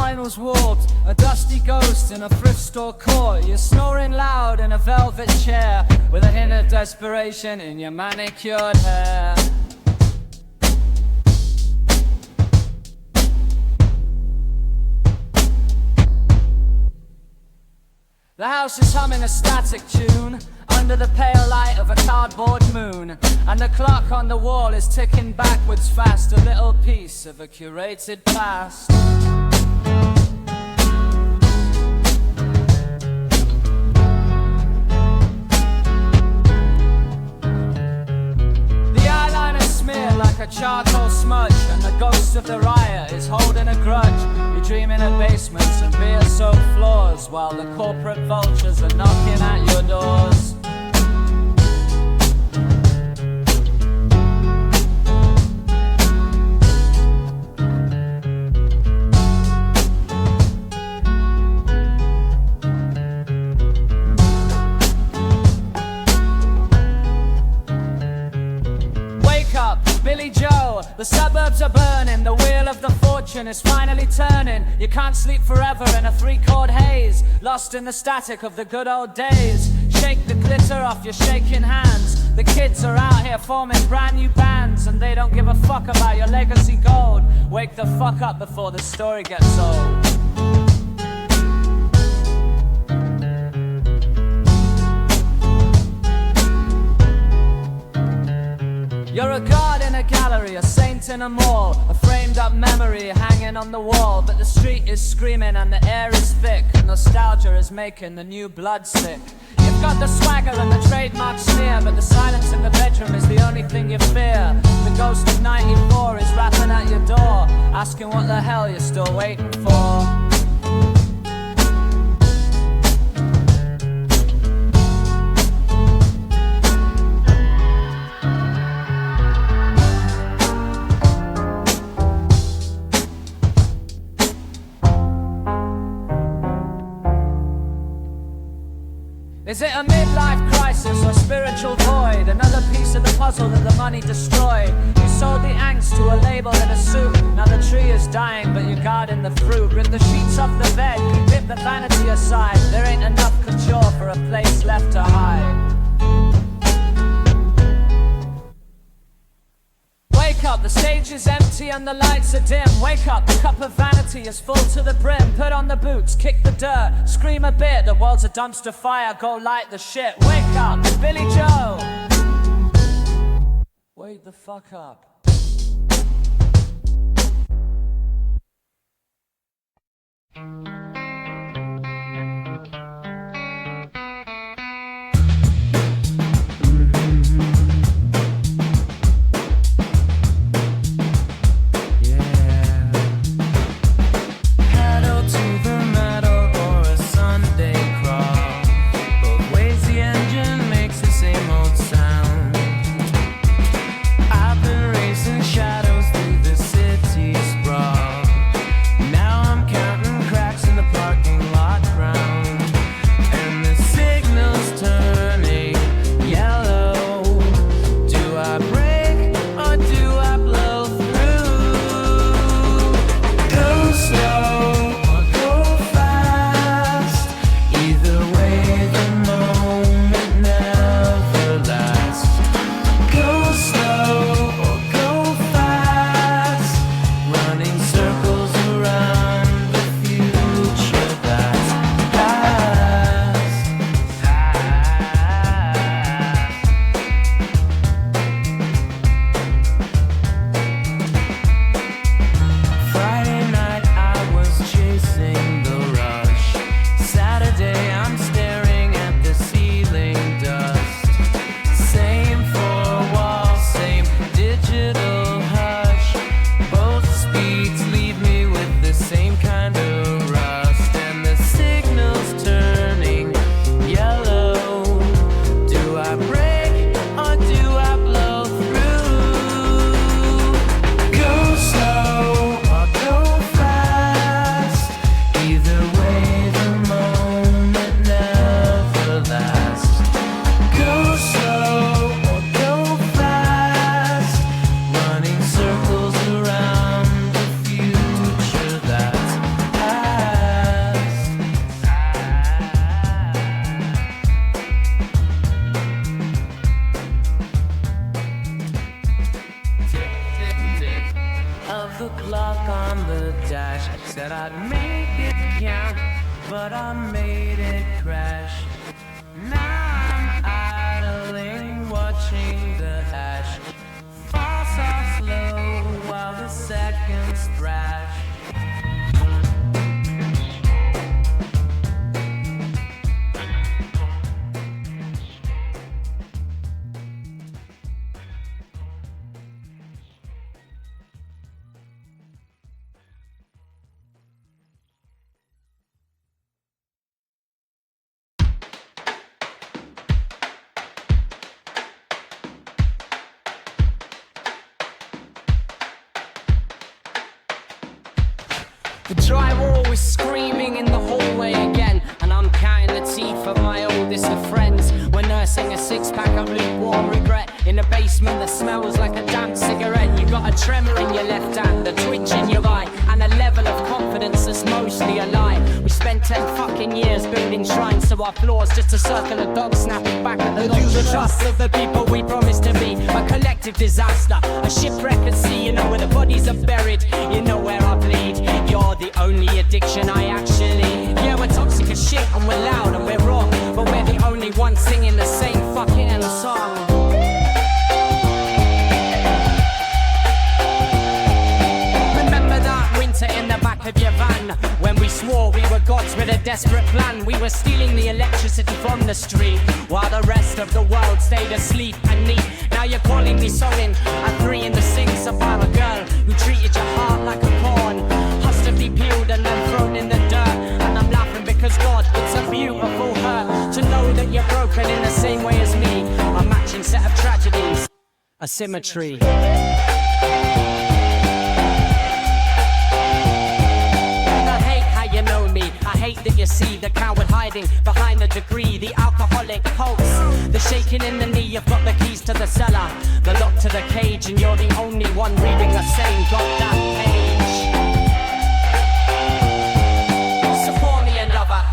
finals warped, a dusty ghost in a thrift store court. You're snoring loud in a velvet chair, with a hint of desperation in your manicured hair. The house is humming a static tune under the pale light of a cardboard moon, and the clock on the wall is ticking backwards fast, a little piece of a curated past. The eyeliner smeared like a charcoal smudge, and the ghost of the riot is holding a grudge. You're dreaming of basements and beer-soaked floors, while the corporate vultures are knocking at your doors. Billy Joe, the suburbs are burning, the wheel of the fortune is finally turning. You can't sleep forever in a three-chord haze, lost in the static of the good old days. Shake the glitter off your shaking hands. The kids are out here forming brand new bands, and they don't give a fuck about your legacy gold. Wake the fuck up before the story gets old. You're a god in a gallery, a saint in a mall, a framed up memory hanging on the wall. But the street is screaming and the air is thick, and nostalgia is making the new blood sick. You've got the swagger and the trademark sneer, but the silence in the bedroom is the only thing you fear. The ghost of 94 is rapping at your door, asking what the hell you're still waiting for. Is it a midlife crisis or spiritual void? Another piece of the puzzle that the money destroyed. You sold the angst to a label in a suit. Now the tree is dying, but you're guarding the fruit. Rip the sheets off the bed, rip the vanity aside. There ain't enough couture for a place left to hide. Wake up, the stage is empty and the lights are dim. Wake up, the cup of vanity is full to the brim. Put on the boots, kick the dirt, scream a bit. The world's a dumpster fire, go light the shit. Wake up, Billy Joe. Wake the fuck up. Shadows through the city's sprawl. Now I'm counting cracks in the Said I'd make it count, but I made it crash. Now I'm idling, watching the ash fall so slow while the seconds thrash. The drywall is screaming in the hallway again, and I'm counting the teeth of my oldest of friends. We're nursing a six-pack of lukewarm regret in a basement that smells like a damp cigarette. You got a tremor in your left hand, a twitch in your eye, and a level of confidence that's mostly a lie. We spent 10 fucking years building shrines to our flaws, just a circle of dogs snapping back at the lose the trust of the people we promised to be. A collective disaster, a shipwreck at sea. You know where the bodies are buried, you know where I bleed. You're the only addiction I actually. Yeah, we're toxic as shit and we're loud and we're wrong, but we're the only ones singing the same fucking song. Remember that winter in the back of your van, when we swore we were gods with a desperate plan. We were stealing the electricity from the street, while the rest of the world stayed asleep and neat. Now you're calling me sewing at 3 in the sinks about a girl who treated your heart like a pawn, to be peeled and then thrown in the dirt. And I'm laughing because God, it's a beautiful hurt to know that you're broken in the same way as me. A matching set of tragedies, a symmetry. And I hate how you know me, I hate that you see the coward hiding behind the degree, the alcoholic pulse, the shaking in the knee. You've got the keys to the cellar, the lock to the cage, and you're the only one reading the same goddamn page.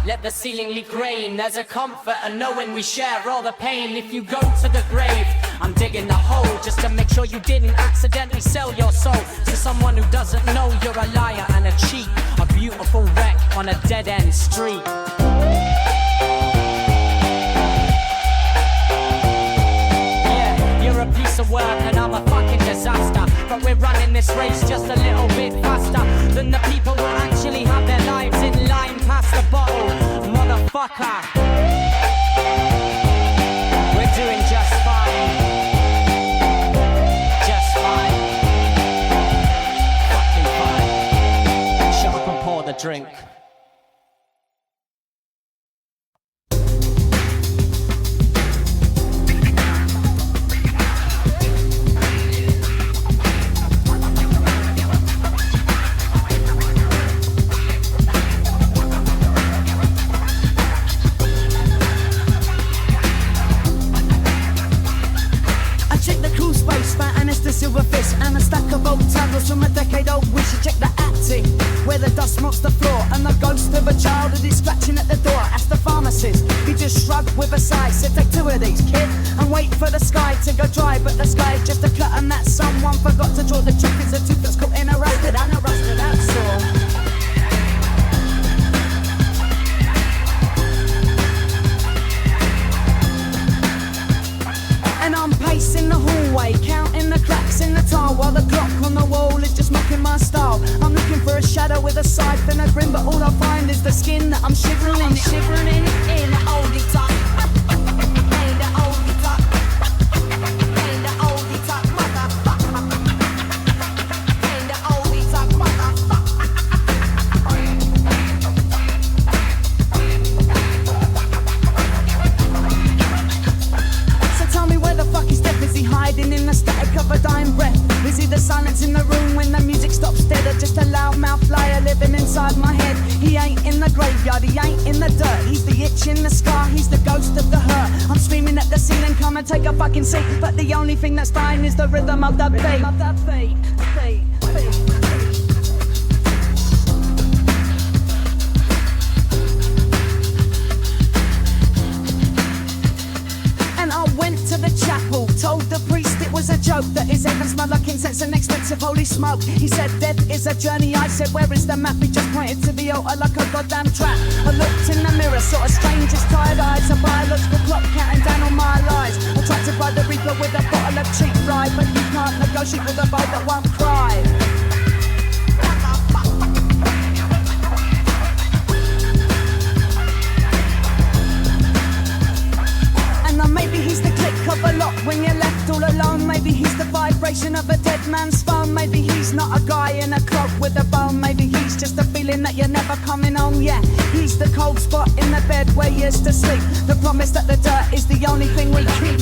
Let the ceiling leak rain. There's a comfort in knowing we share all the pain. If you go to the grave, I'm digging the hole just to make sure you didn't accidentally sell your soul to someone who doesn't know you're a liar and a cheat, a beautiful wreck on a dead-end street. Yeah, you're a piece of work and I'm a fucking disaster, but we're running this race just a little bit faster than the people who actually have their lives in line past the bottle. Motherfucker, we're doing just fine. Just fine. Fucking fine. Shut up and pour the drink. Silver fist and a stack of old tablets from a decade-old wish. You check the attic where the dust mops the floor and the ghost of a childhood is scratching at the door. Ask the pharmacist, he just shrugged with a sigh. Said take 2 of these, kid, and wait for the sky to go dry. But the sky is just a cut and that someone forgot to draw. The truth is a tooth that's caught in a rusted and a rusted axle. And I'm pacing the hallway, counting the cracks in the tile, while the clock on the wall is just mocking my style. I'm looking for a shadow with a scythe and a grin, but all I find is the skin that I'm shivering in. Shivering in the oldie top. In the oldie top. In the oldie top, motherfucker. In the oldie top, motherfucker. So tell me where the fuck is Steph? Is he hiding in the static of a dying breath? Is he the silence in the room when the music stops dead, or just a loudmouth liar living inside my head? He ain't in the graveyard, he ain't in the dirt. He's the itch in the scar, he's the ghost of the hurt. I'm screaming at the ceiling, come and take a fucking seat, but the only thing that's dying is the rhythm of the beat. And I went to the chapel, told the priest it was a joke. joke that his heaven smelled like incense and expensive holy smoke. He said death is a journey. I said where is the map? He just pointed to the altar like a goddamn trap. I looked in the mirror, sort of strange as tired eyes. A biological clock counting down on my lies. Attracted by the reaper with a bottle of cheap rye, but you can't negotiate with a boy that won't cry. Maybe he's the click of a lock when you're left all alone. Maybe he's the vibration of a dead man's phone. Maybe he's not a guy in a cloak with a bone. Maybe he's just a feeling that you're never coming home. Yeah, he's the cold spot in the bed where you used to sleep. The promise that the dirt is the only thing we keep.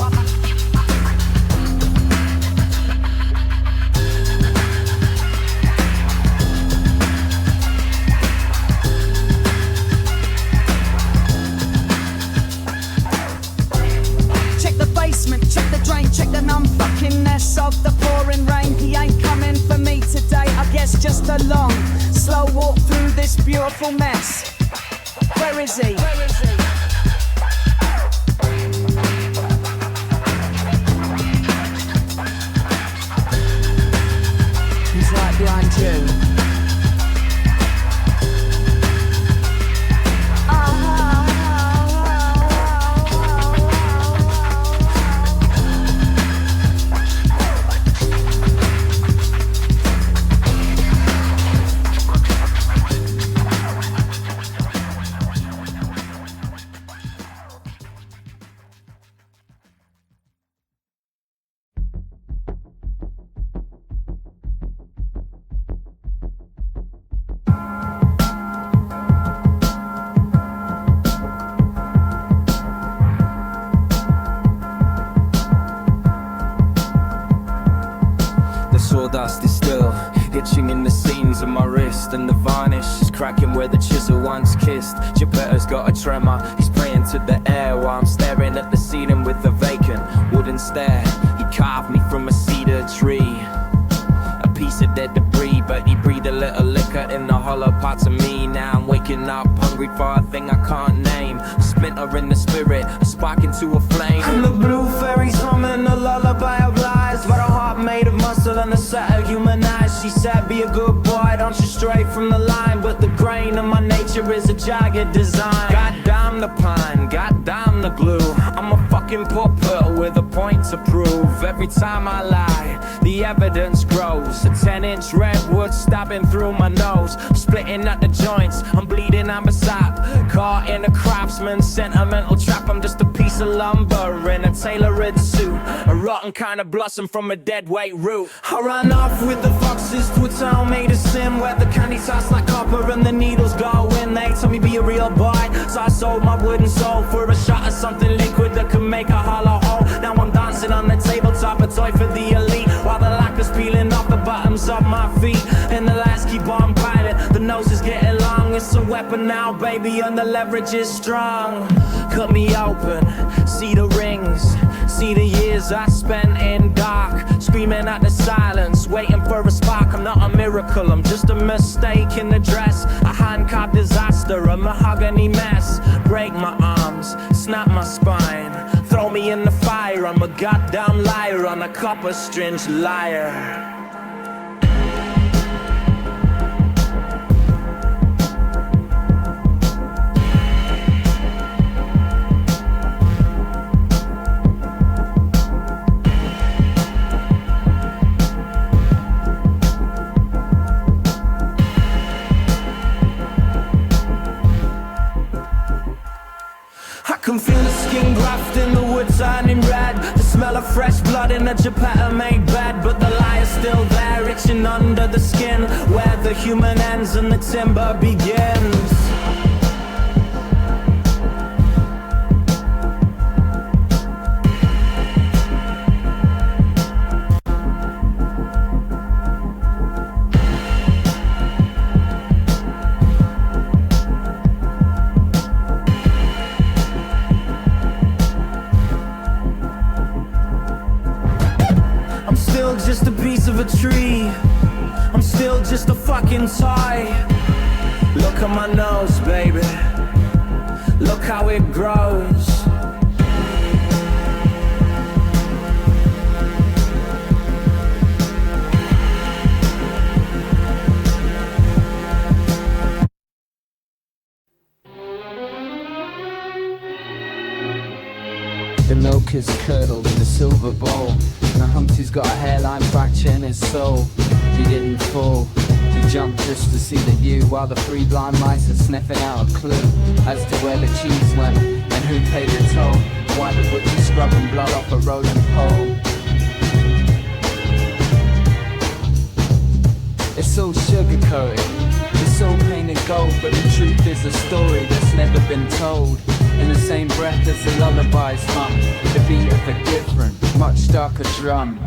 Check the drain, check the non-fuckingness of the pouring rain. He ain't coming for me today, I guess just a long, slow walk through this beautiful mess. Where is he? Where is he? He's right behind you. Sawdust is still itching in the seams of my wrist, and the varnish is cracking where the chisel once kissed. Geppetto's got a tremor, he's praying to the air while I'm staring at the ceiling with a vacant wooden stare. He carved me from a cedar tree, a piece of dead debris, but he breathed a little liquor in the hollow parts of me. Now I'm waking up hungry for a thing I can't name, a splinter in the spirit, a spark into a flame. And the blue fairies humming a lullaby of lies, but a heart made of muscle and a set of human eyes. She said be a good boy, don't you stray from the line, but the grain of my nature is a jagged design. Goddamn the pine, goddamn the glue, I'm a fucking puppet with a point to prove. Every time I lie, the evidence grows. A 10-inch redwood stabbing through my nose, splitting at the joints, I'm bleeding, I'm a sap. Caught in a craftsman's sentimental trap, I'm just a piece of lumber in a tailored suit, a rotten kind of blossom from a dead weight root. I ran off with the foxes to a town made of sin, where the candy tastes like copper and the needles go in. They told me be a real boy, so I sold my wooden soul for a shot of something liquid that could make a hollow hole. Now I'm dancing on the tabletop, a toy for the elite, while the lacquer's peeling off the bottoms of my feet, and the lights keep on piling. The nose is getting long, it's a weapon now, baby, and the leverage is strong. Cut me open, see the rings, see the years I spent in dark, screaming at the silence, waiting for a spark. I'm not a miracle, I'm just a mistake in the dress, a hand-carved disaster, a mahogany mess. Break my arms, snap my spine, throw me in the fire, I'm a goddamn liar on a copper stringed lyre. I can feel the skin graft in the wood turning red, the smell of fresh blood in a Geppetto made bed. But the lie is still there, itching under the skin, where the human ends and the timber begins. Just a piece of a tree, I'm still just a fucking toy. Look at my nose, baby, look how it grows. The milk is curdled in a silver bowl, and the Humpty's got a hairline fracture in his soul. He didn't fall, he jumped just to see the view, while the three blind mice are sniffing out a clue as to where the cheese went and who paid the toll. Why the butcher scrubbing blood off a rolling pole? It's all sugar-coated, it's all painted gold, but the truth is a story that's never been told. In the same breath as the lullabies hum, the beat of a different, much darker drum.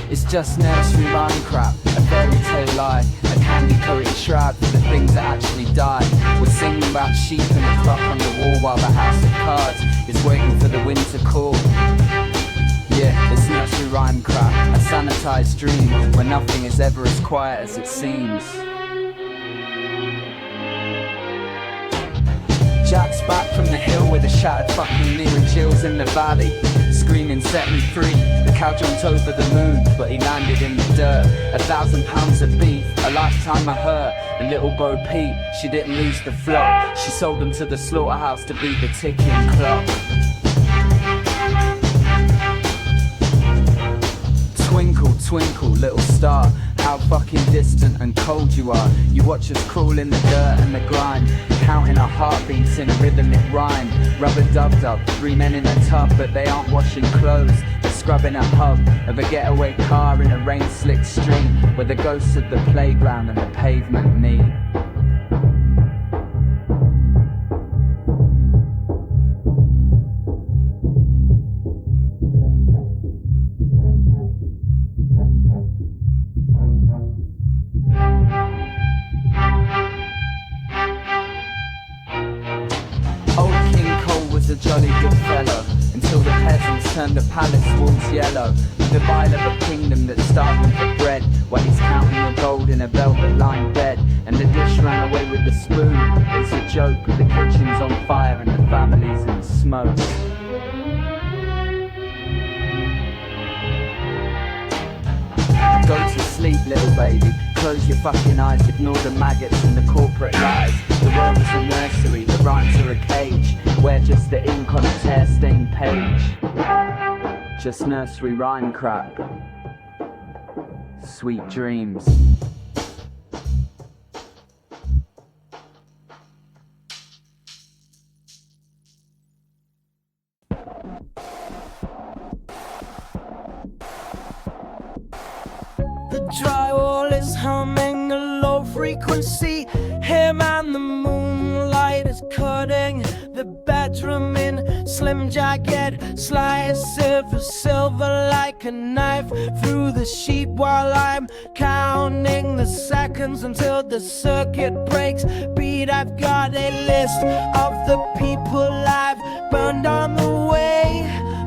It's just nursery rhyme crap, a fairy tale lie, a candy-coated shroud for the things that actually die. We're singing about sheep and a clock on the wall while the house of cards is waiting for the wind to call. Yeah, it's nursery rhyme crap, a sanitized dream where nothing is ever as quiet as it seems. Jack's back from the hill with a shattered fucking knee, and Jill's in the valley screaming, set me free. The cow jumped over the moon, but he landed in the dirt. 1,000 pounds of beef, a lifetime of her. And little Bo Peep, she didn't lose the flock. She sold them to the slaughterhouse to beat the ticking clock. Twinkle, twinkle, little star, how fucking distant and cold you are. You watch us crawl in the dirt and the grind, counting our heartbeats in a rhythmic rhyme. Rubber-dub-dub, three men in a tub, but they aren't washing clothes. They're scrubbing a hub of a getaway car in a rain-slicked street, where the ghosts of the playground and the pavement meet. A jolly good fellow, until the peasants turned the palace walls yellow, with the bile of a kingdom that starved them for bread, while he's counting the gold in a velvet-lined bed, and the dish ran away with the spoon. It's a joke, the kitchen's on fire and the family's in smoke. Go to sleep, little baby, close your fucking eyes, ignore the maggots and the corporate lies. The world is a nursery, the rhymes are a cage, we're just the ink on a tear-stained page. Just nursery rhyme crap. Sweet dreams. The drywall is humming a low frequency. Him and the moonlight is cutting the bedroom in slim jagged slices of silver like a knife through the sheet, while I'm counting the seconds until the circuit breaks. Beat, I've got a list of the people I've burned on the way,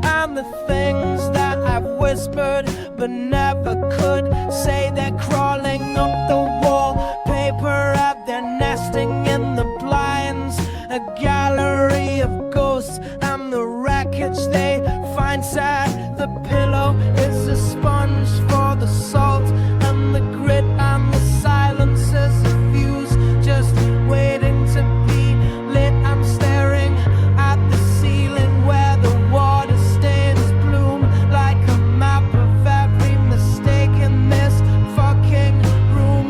and the things that I've whispered but never could say. They're crawling up the wallpaper of their nesting in the blinds, a gallery of ghosts and the wreckage they find sad. The pillow is a sponge for the salt and the grit, and the silence is a fuse just waiting to be lit. I'm staring at the ceiling where the water stains bloom like a map of every mistake in this fucking room.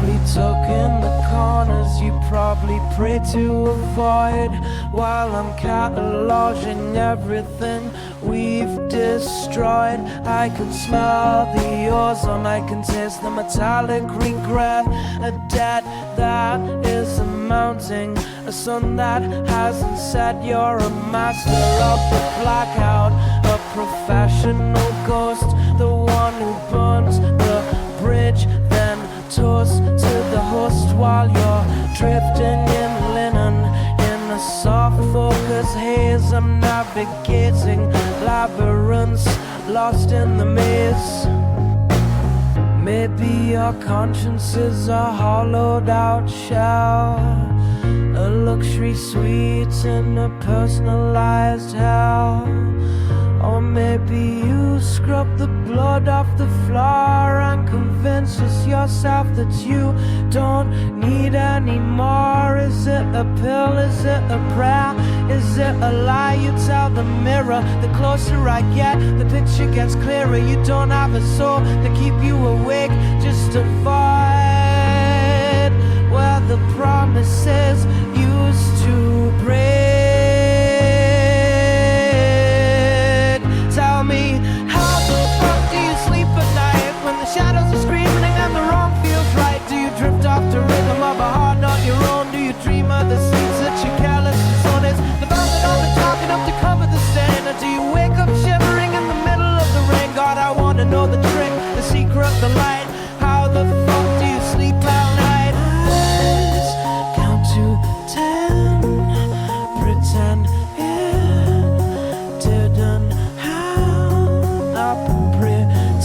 probably tuck in the corners you probably pray to avoid, while I'm cataloging everything we've destroyed. I can smell the ozone, I can taste the metallic regret, a debt that is amounting, a sun that hasn't set. You're a master of the blackout, a professional ghost, the one who burns the bridge, then toast to the host while you're drifting in linen in a soft focus haze. I'm navigating labyrinths, lost in the maze. Maybe your conscience is a hollowed out shell, a luxury suite in a personalized hell. Or maybe you scrub the blood off the floor and convince yourself that you don't need any more. Is it a pill? Is it a prayer? Is it a lie? You tell the mirror. The closer I get, the picture gets clearer. You don't have a soul to keep you awake, just avoid where the promises used to break. Tell me, how the fuck do you sleep at night when the shadows are screaming and the wrong feels right? Do you drift off the rhythm of a heart not your own? Do you dream of the scenes that you're careless and dishonest, the vows that only talk enough to cover the stain? Or do you wake up shivering in the middle of the rain? God, I wanna know the trick, the secret, the light. How the fuck do you sleep at night? Let's count to 10, pretend it didn't happen, up and pretend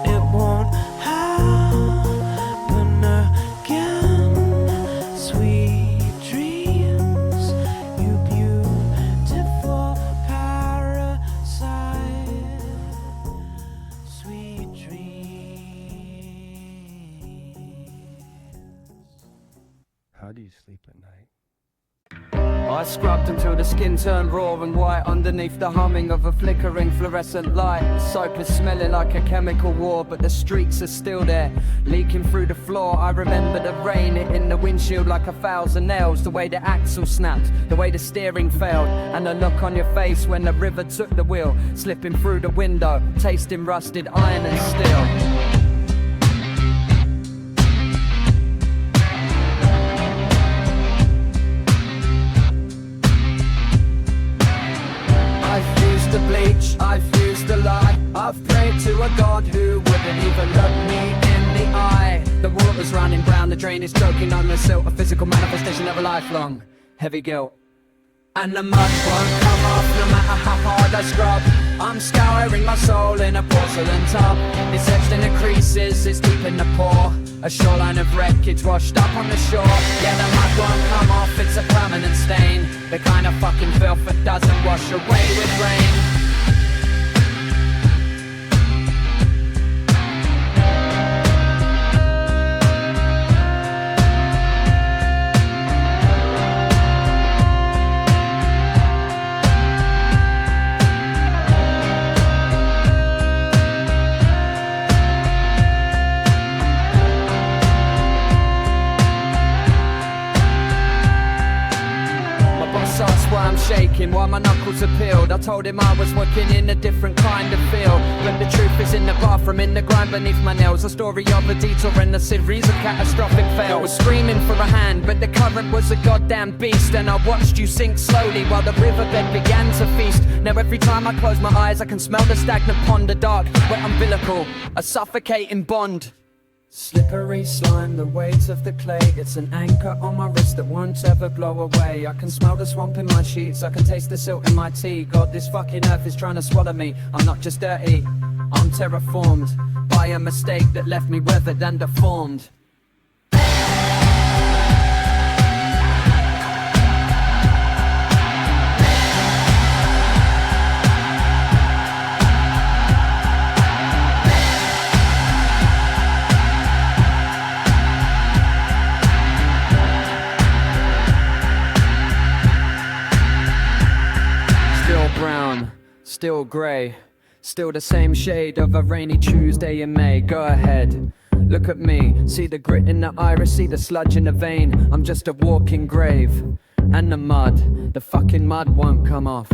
it won't happen again. Sweet dreams, you beautiful parasite. Sweet dreams. How do you sleep at night? I scrubbed until the skin turned raw and white underneath the humming of a flickering fluorescent light. The soap is smelling like a chemical war, but the streaks are still there, leaking through the floor. I remember the rain hitting the windshield like 1,000 nails, the way the axle snapped, the way the steering failed, and the look on your face when the river took the wheel, slipping through the window, tasting rusted iron and steel. I've used the bleach, I've used the lie, I've prayed to a God who wouldn't even look me in the eye. The water's running brown, the drain is choking on the silt, a physical manifestation of a lifelong heavy guilt. And the mud won't come off no matter how hard I scrub. I'm scouring my soul in a porcelain tub. It's etched in the creases, it's deep in the pore, a shoreline of wreckage washed up on the shore. Yeah, the mud won't come off, it's a permanent stain, the kind of fucking filth that doesn't wash away with rain. Shaking while my knuckles are peeled. I told him I was working in a different kind of field, but the truth is in the bathroom, in the grind beneath my nails. A story of a detour and a series of catastrophic fails. I was screaming for a hand, but the current was a goddamn beast, and I watched you sink slowly while the riverbed began to feast. Now every time I close my eyes I can smell the stagnant pond, a dark, wet umbilical, a suffocating bond. Slippery slime, the weight of the clay, it's an anchor on my wrist that won't ever blow away. I can smell the swamp in my sheets, I can taste the silt in my tea. God, this fucking earth is trying to swallow me. I'm not just dirty, I'm terraformed by a mistake that left me weathered and deformed. Brown, still grey, still the same shade of a rainy Tuesday in May. Go ahead, Look at me, see the grit in the iris, see the sludge in the vein. I'm just a walking grave. And the mud, the fucking mud won't come off.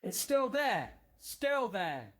It's still there, still there.